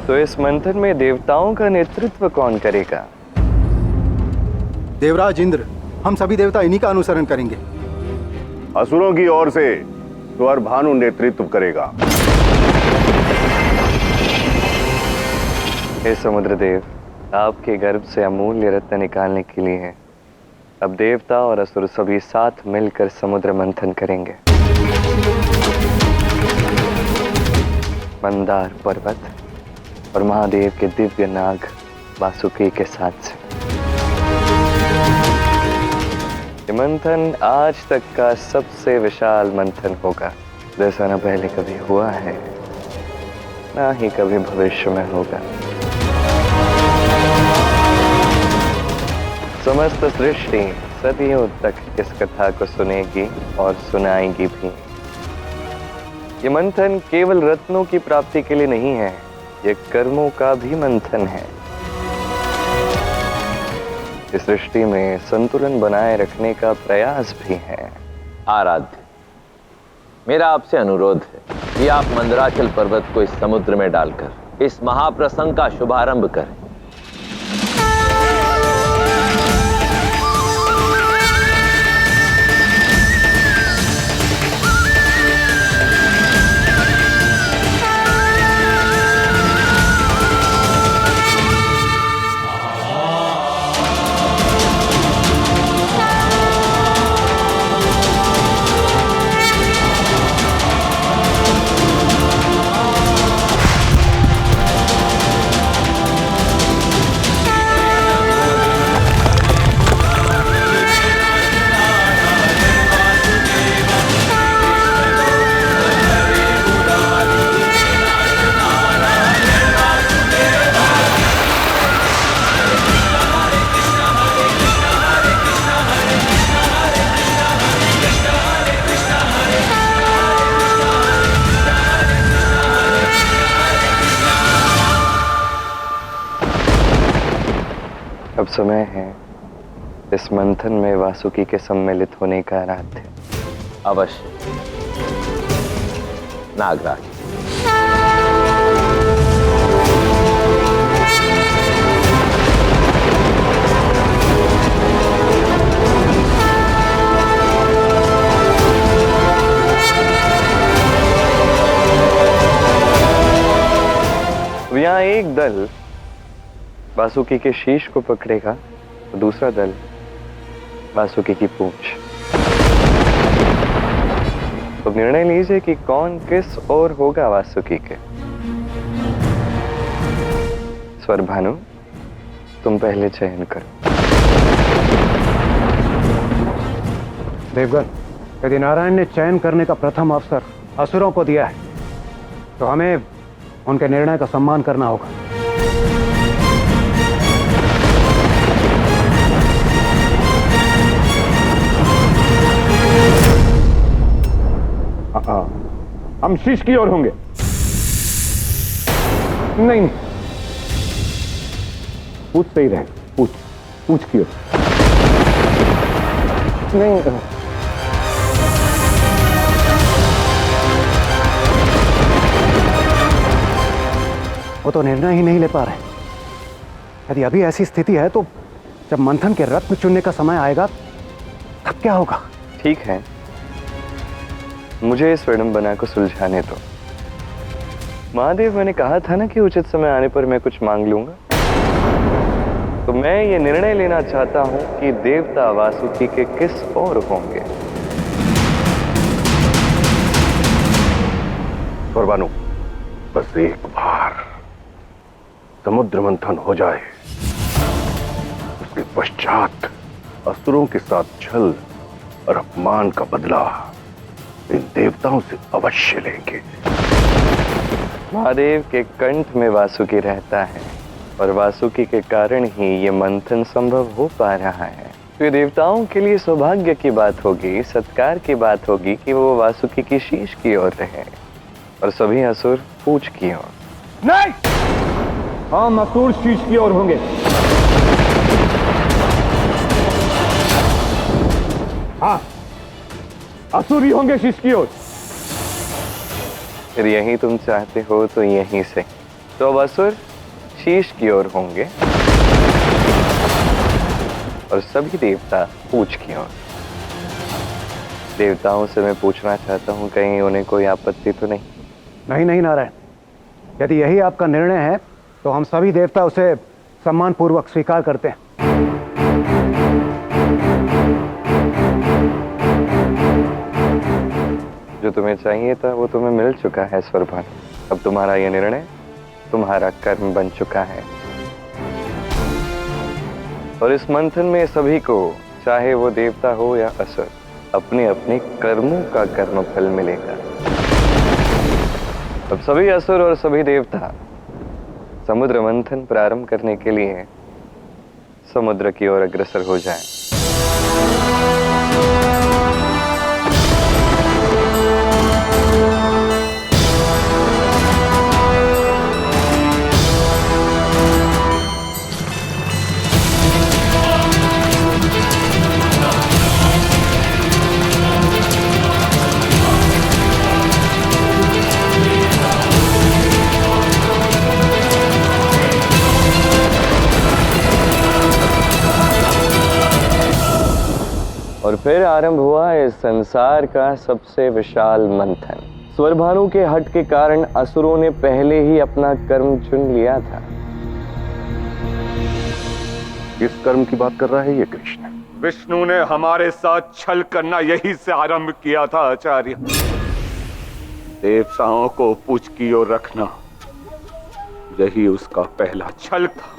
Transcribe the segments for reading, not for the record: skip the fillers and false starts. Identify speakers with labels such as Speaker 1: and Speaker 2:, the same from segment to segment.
Speaker 1: तो इस मंथन में देवताओं का नेतृत्व कौन करेगा?
Speaker 2: देवराज इंद्र, हम सभी देवता इन्हीं का अनुसरण करेंगे।
Speaker 3: असुरों की ओर से स्वर भानु नेतृत्व करेगा।
Speaker 1: हे समुद्रदेव, आपके गर्भ से अमूल्य रत्न निकालने के लिए अब देवता और असुर सभी साथ मिलकर समुद्र मंथन करेंगे। मंदार पर्वत और महादेव के दिव्य नाग वासुकी के साथ से ये मंथन आज तक का सबसे विशाल मंथन होगा, जैसा न पहले कभी हुआ है ना ही कभी भविष्य में होगा। समस्त सृष्टि सदियों तक इस कथा को सुनेगी और सुनाएगी भी। ये मंथन केवल रत्नों की प्राप्ति के लिए नहीं है, ये कर्मों का भी मंथन है। इस सृष्टि में संतुलन बनाए रखने का प्रयास भी है।
Speaker 4: आराध्य, मेरा आपसे अनुरोध है कि आप मंदराचल पर्वत को इस समुद्र में डालकर इस महाप्रसंग का शुभारंभ करें।
Speaker 1: अब समय है इस मंथन में वासुकी के सम्मिलित होने का आराध्य।
Speaker 4: अवश्य नागराज।
Speaker 1: यहाँ एक दल वासुकी के शीश को पकड़ेगा और दूसरा दल वासुकी की पूंछ। तो निर्णय लीजिए कि कौन किस ओर होगा वासुकी के। स्वर भानु, तुम पहले चयन करो।
Speaker 5: देवगन, यदि नारायण ने चयन करने का प्रथम अवसर असुरों को दिया है तो हमें उनके निर्णय का सम्मान करना होगा।
Speaker 3: हम शीश की ओर होंगे।
Speaker 5: नहीं,
Speaker 3: पूछ सही रहे, पूछ की ओर।
Speaker 5: नहीं, वो तो निर्णय ही नहीं ले पा रहे। यदि अभी ऐसी स्थिति है तो जब मंथन के रत्न चुनने का समय आएगा तब क्या होगा?
Speaker 1: ठीक है, मुझे इस विडंबना को सुलझाने दो। महादेव, मैंने कहा था ना कि उचित समय आने पर मैं कुछ मांग लूंगा। तो मैं ये निर्णय लेना चाहता हूं कि देवता वासुकी के किस ओर होंगे।
Speaker 3: परवानु, बस एक बार समुद्र मंथन हो जाए, उसके पश्चात असुरों के साथ छल और अपमान का बदला इन देवताओं से अवश्य लेंगे।
Speaker 1: महादेव के कंठ में वासुकी रहता है और वासुकी के कारण ही ये मंथन संभव हो पा रहा है। तो ये देवताओं के लिए सौभाग्य की बात होगी, सत्कार की बात होगी कि वो वासुकी की शीश की ओर रहे और सभी असुर पूंछ की ओर।
Speaker 5: नहीं, हम असुर शीश की ओर होंगे। हाँ, असुर ही होंगे शीश की ओर।
Speaker 1: फिर यही तुम चाहते हो तो यहीं से तो अब असुर शीश की ओर होंगे और सभी देवता पूछ की ओर। देवताओं से मैं पूछना चाहता हूं, कहीं उन्हें कोई आपत्ति तो नहीं?
Speaker 5: नहीं नहीं नारायण, यदि यही आपका निर्णय है तो हम सभी देवता उसे सम्मान पूर्वक स्वीकार करते हैं।
Speaker 1: जो तुम्हें चाहिए था वो तुम्हें मिल चुका है स्वरभानु। अब तुम्हारा यह निर्णय तुम्हारा कर्म बन चुका है और इस मंथन में सभी को, चाहे वो देवता हो या असुर, अपने अपने कर्मों का कर्मफल मिलेगा। अब सभी असुर और सभी देवता समुद्र मंथन प्रारंभ करने के लिए समुद्र की ओर अग्रसर हो जाएं। और फिर आरंभ हुआ इस संसार का सबसे विशाल मंथन। स्वरभानु के हट के कारण असुरों ने पहले ही अपना कर्म चुन लिया था।
Speaker 3: किस कर्म की बात कर रहा है ये कृष्ण?
Speaker 6: विष्णु ने हमारे साथ छल करना यही से आरंभ किया था आचार्य। देवताओं को पूछ की ओर रखना, यही उसका पहला छल था।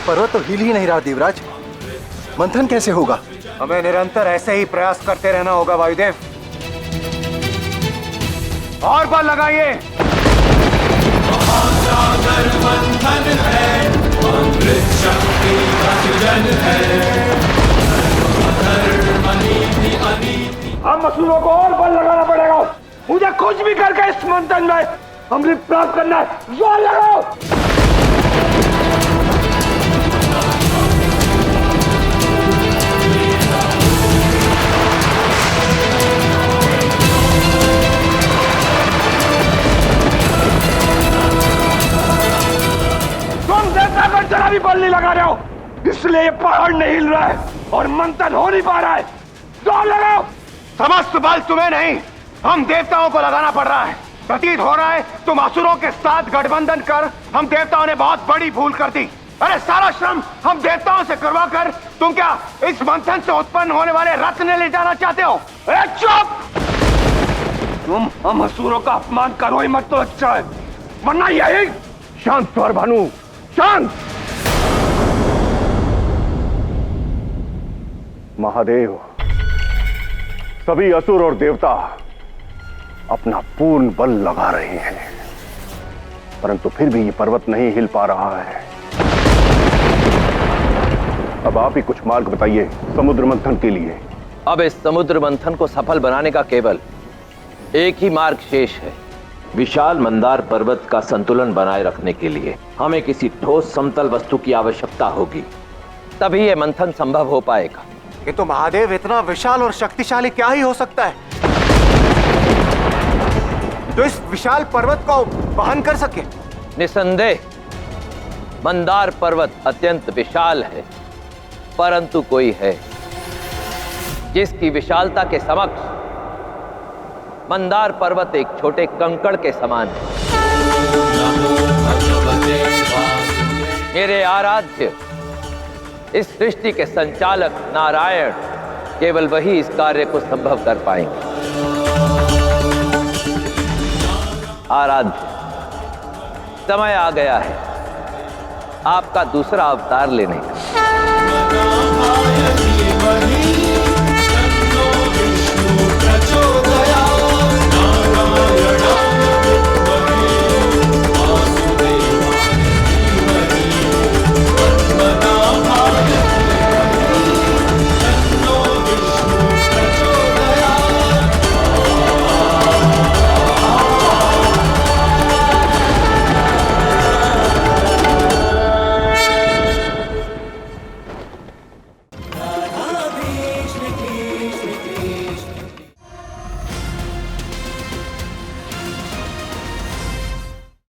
Speaker 2: पर्वत तो हिल ही नहीं रहा देवराज, मंथन कैसे होगा?
Speaker 5: हमें निरंतर ऐसे ही प्रयास करते रहना होगा वायुदेव। और बल लगाइए।
Speaker 7: महासागर मंथन है, अमृत शक्ति का सृजन है, धर्म नीति अनीति।
Speaker 6: हम असुरों को और बल लगाना पड़ेगा। मुझे कुछ भी करके इस मंथन में अमृत प्राप्त करना है। जोर लगाओ। जरा भी बल नहीं लगा रहे हो, इसलिए ये पहाड़ नहीं हिल रहा है और मंथन हो नहीं पा रहा है। जोर लगाओ।
Speaker 8: समस्त बल तुम्हें नहीं, हम देवताओं को लगाना पड़ रहा है। प्रतीत हो रहा है तुम असुरों के साथ गठबंधन कर हम देवताओं ने बहुत बड़ी भूल कर दी। अरे सारा श्रम हम देवताओं से करवा कर तुम क्या इस मंथन से उत्पन्न होने वाले रत्न ले जाना चाहते हो?
Speaker 6: अरे चुप! तुम हम असुरों का अपमान करो ही मत तो अच्छा है, वरना यही।
Speaker 3: शांत स्वरभानु, शांत। महादेव, सभी असुर और देवता अपना पूर्ण बल लगा रहे हैं, परंतु फिर भी ये पर्वत नहीं हिल पा रहा है। अब आप ही कुछ मार्ग बताइए समुद्र मंथन के लिए।
Speaker 4: अब इस समुद्र मंथन को सफल बनाने का केवल एक ही मार्ग शेष है। विशाल मंदार पर्वत का संतुलन बनाए रखने के लिए हमें किसी ठोस समतल वस्तु की आवश्यकता होगी, तभी यह मंथन संभव हो पाएगा।
Speaker 5: किंतु महादेव, इतना विशाल और शक्तिशाली क्या ही हो सकता है जो इस विशाल पर्वत को वहन कर सके?
Speaker 4: निसंदेह मंदार पर्वत अत्यंत विशाल है, परंतु कोई है जिसकी विशालता के समक्ष मंदार पर्वत एक छोटे कंकड़ के समान है। मेरे आराध्य, इस सृष्टि के संचालक नारायण केवल वही इस कार्य को संभव कर पाएंगे। आराध्य, समय आ गया है आपका दूसरा अवतार लेने का।
Speaker 7: वही